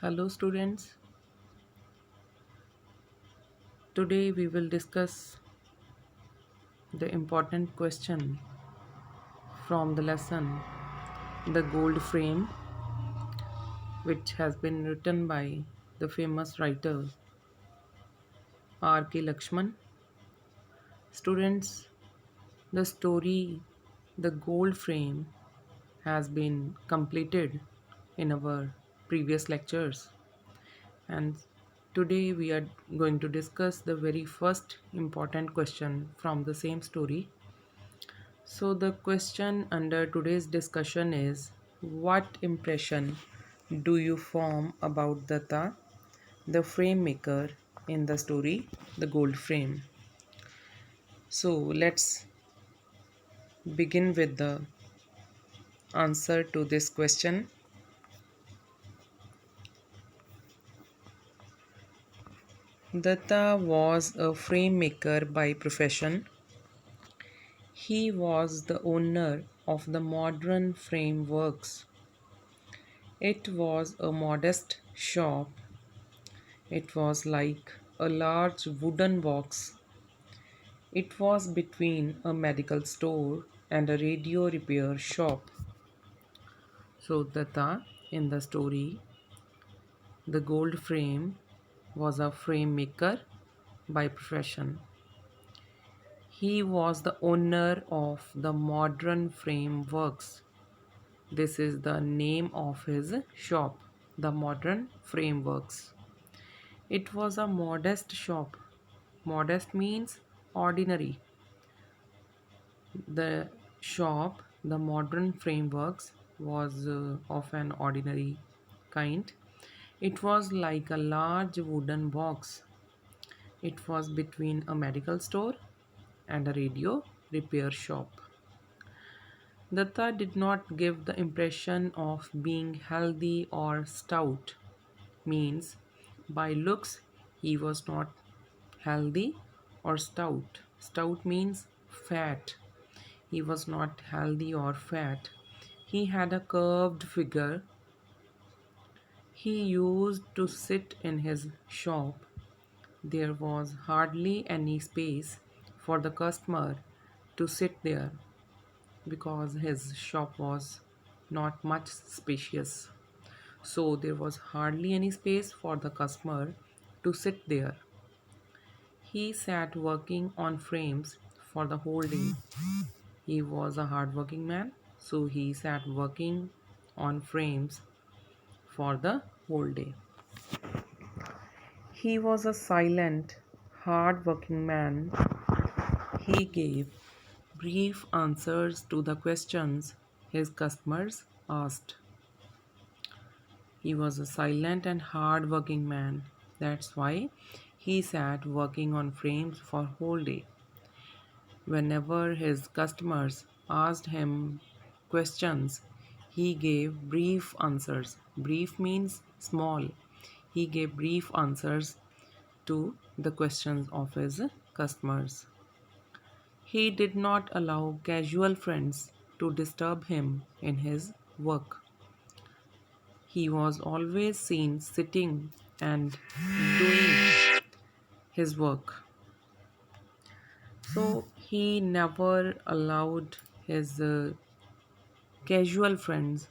Hello, students. Today we will discuss the important question from the lesson The Gold Frame, which has been written by the famous writer R.K. Lakshman. Students, the story The Gold Frame has been completed in our previous lectures, and today we are going to discuss the very first important question from the same story. So, the question under today's discussion is, what impression do you form about Datta, the frame maker in the story The Gold Frame? So, let's begin with the answer to this question. Datta was a frame maker by profession. He was the owner of the modern frameworks. It was a modest shop. It was like a large wooden box. It was between a medical store and a radio repair shop. So, Datta in the story, the gold frame, was a frame maker by profession. He was the owner of the modern frameworks. This is the name of his shop, the modern frameworks. It was a modest shop. Modest means ordinary. The shop, the modern frameworks, was of an ordinary kind. It was like a large wooden box. It was between a medical store and a radio repair shop. Datta did not give the impression of being healthy or stout. Means, by looks, he was not healthy or stout. Stout means fat. He was not healthy or fat. He had a curved figure. He used to sit in his shop. There was hardly any space for the customer to sit there because his shop was not much spacious. So there was hardly any space for the customer to sit there. He sat working on frames for the whole day. He was a hardworking man, so he sat working on frames for the whole day. He was a silent, hard-working man. He gave brief answers to the questions his customers asked. He was a silent and hard-working man. That's why he sat working on frames for whole day. Whenever his customers asked him questions, he gave brief answers. Brief means small. He gave brief answers to the questions of his customers. He did not allow casual friends to disturb him in his work. He was always seen sitting and doing his work. So he never allowed his casual friends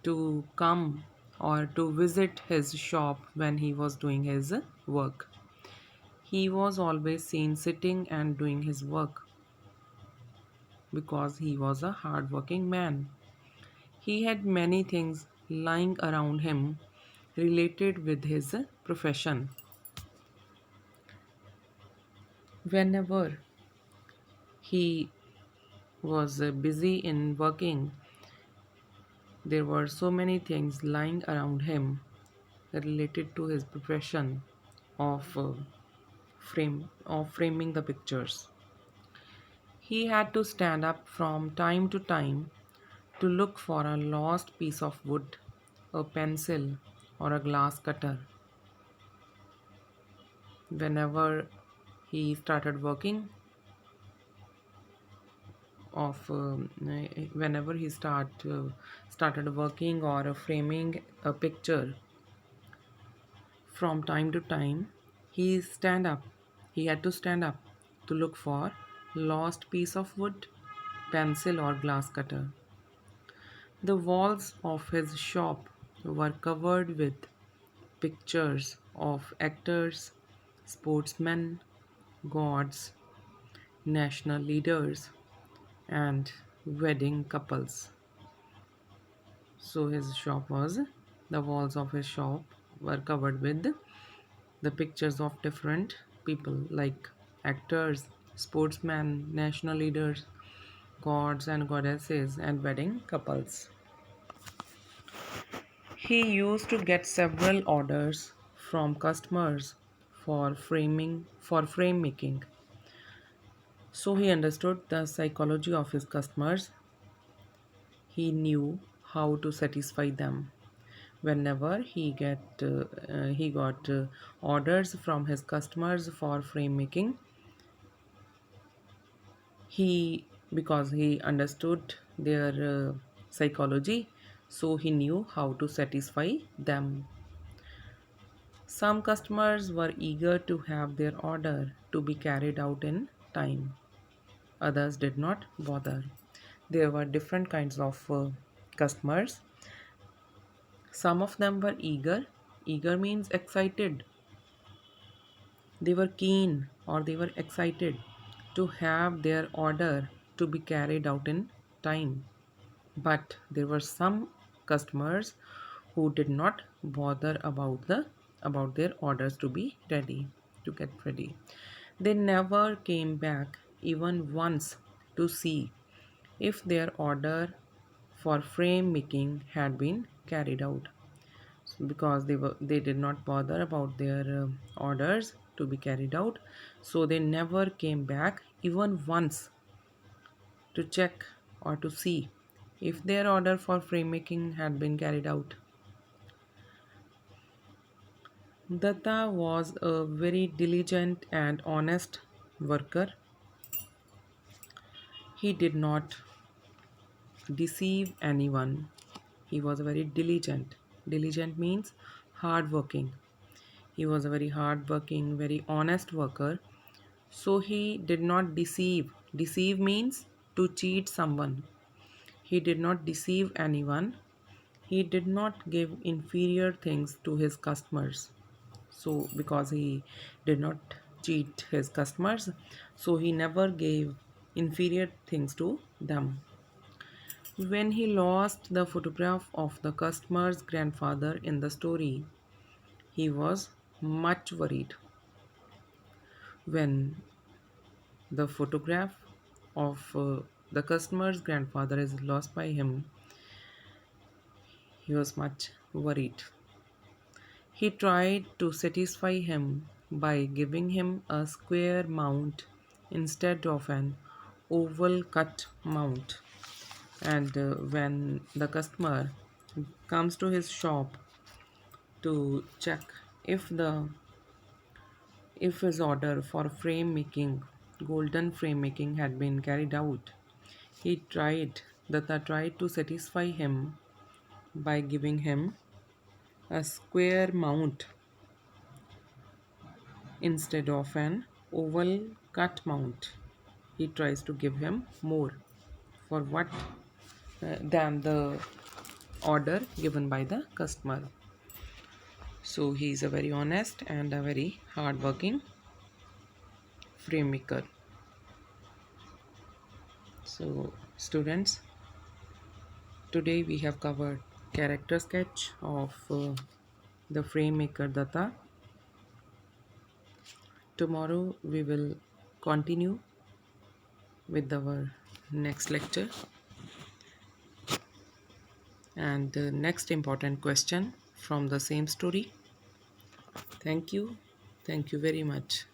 to come or to visit his shop when he was doing his work. He was always seen sitting and doing his work because he was a hardworking man. He had many things lying around him related with his profession. Whenever he was busy in working, there were so many things lying around him related to his profession of framing the pictures. He had to stand up from time to time to look for a lost piece of wood, a pencil, or a glass cutter. Whenever he started working, whenever he started working or framing a picture, From time to time, he stand up. He had to stand up to look for lost piece of wood, pencil or glass cutter. The walls of his shop were covered with pictures of actors, sportsmen, gods, national leaders, and wedding couples. So his shop was, the walls of his shop were covered with the pictures of different people like actors, sportsmen, national leaders, gods and goddesses, and wedding couples. He used to get several orders from customers for frame making. So he understood the psychology of his customers. He knew how to satisfy them. Whenever he got orders from his customers for frame making, he because he understood their psychology, so he knew how to satisfy them. Some customers were eager to have their order to be carried out in time. Others did not bother. There were different kinds of customers. Some of them were eager. Eager means excited. They were keen or they were excited to have their order to be carried out in time. But there were some customers who did not bother about their orders to be ready, to get ready. They never came back even once to see if their order for frame making had been carried out, because they did not bother about their orders to be carried out, so they never came back even once to check or to see if their order for frame making had been carried out. Datta was a very diligent and honest worker. He did not deceive anyone. He was very diligent. Diligent means hard working. He was a very hard working, very honest worker. So he did not deceive. Deceive means to cheat someone. He did not deceive anyone. He did not give inferior things to his customers. So, because he did not cheat his customers, so he never gave inferior things to them. When he lost the photograph of the customer's grandfather in the story, he was much worried. When the photograph of the customer's grandfather is lost by him, he was much worried. He tried to satisfy him by giving him a square mount instead of an oval cut mount. And when the customer comes to his shop to check if the if his order for frame making, golden frame making, had been carried out, Datta tried to satisfy him by giving him a square mount instead of an oval cut mount. He tries to give him more for what than the order given by the customer. So he is a very honest and a very hardworking frame maker. So students, today we have covered character sketch of the frame maker Datta. Tomorrow we will continue with our next lecture and the next important question from the same story. Thank you. Thank you very much.